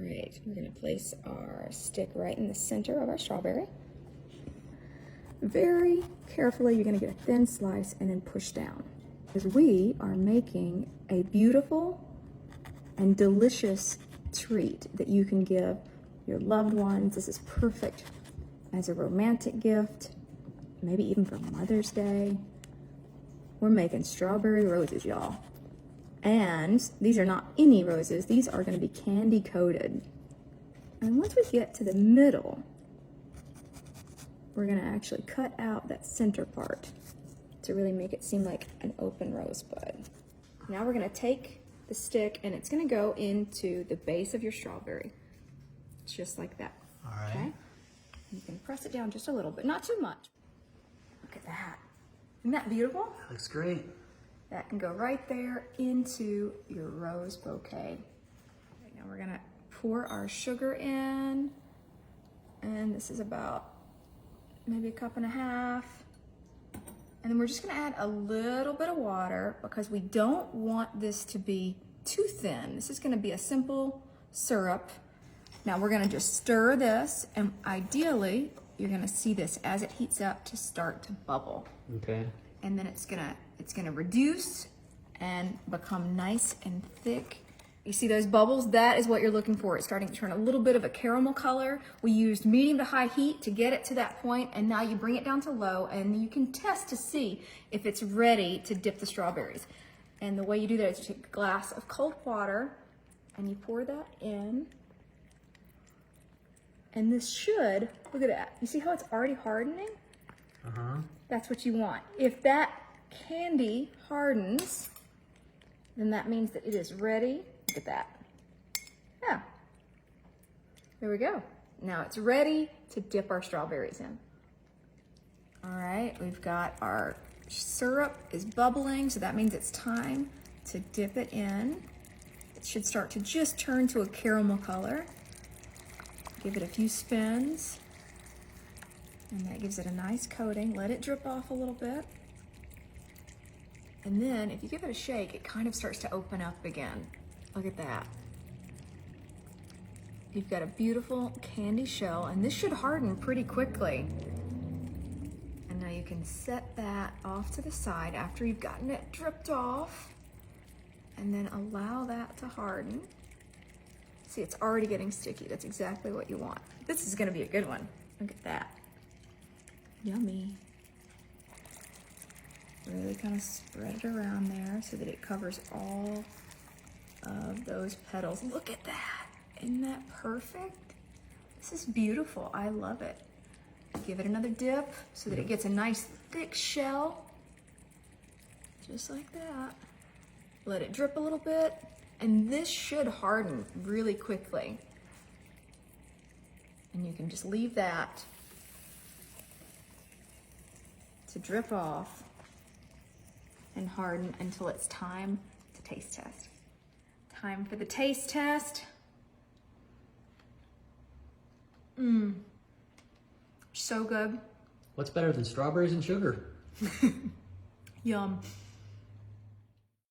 Great. We're going to place our stick right in the center of our strawberry. Very carefully, you're going to get a thin slice and then push down. Because we are making a beautiful and delicious treat that you can give your loved ones. This is perfect as a romantic gift, maybe even for Mother's Day. We're making strawberry roses, y'all. And these are not any roses, these are going to be candy coated. And once we get to the middle, we're going to actually cut out that center part to really make it seem like an open rosebud. Now we're going to take the stick and it's going to go into the base of your strawberry, just like that. All right. Okay? You can press it down just a little bit, not too much. Look at that. Isn't that beautiful? That looks great. That can go right there into your rose bouquet. Okay, now we're going to pour our sugar in, and this is about maybe a cup and a half. And then we're just going to add a little bit of water because we don't want this to be too thin. This is going to be a simple syrup. Now we're going to just stir this, and ideally you're going to see this as it heats up to start to bubble. Okay. And then it's gonna reduce and become nice and thick. You see those bubbles? That is what you're looking for. It's starting to turn a little bit of a caramel color. We used medium to high heat to get it to that point, and now you bring it down to low, and you can test to see if it's ready to dip the strawberries. And the way you do that is you take a glass of cold water and you pour that in. And this should, look at that. You see how it's already hardening? Uh-huh. That's what you want. If that candy hardens, then that means that it is ready. Look at that. Yeah. There we go. Now it's ready to dip our strawberries in. All right, we've got our syrup is bubbling, so that means it's time to dip it in. It should start to just turn to a caramel color. Give it a few spins. And that gives it a nice coating. Let it drip off a little bit. And then if you give it a shake, it kind of starts to open up again. Look at that. You've got a beautiful candy shell, and this should harden pretty quickly. And now you can set that off to the side after you've gotten it dripped off, and then allow that to harden. See, it's already getting sticky. That's exactly what you want. This is gonna be a good one. Look at that. Yummy. Really kind of spread it around there so that it covers all of those petals. Look at that. Isn't that perfect? This is beautiful. I love it. Give it another dip so that it gets a nice thick shell. Just like that. Let it drip a little bit. And this should harden really quickly. And you can just leave that to drip off and harden until it's time to taste test. Time for the taste test. So good. What's better than strawberries and sugar? Yum.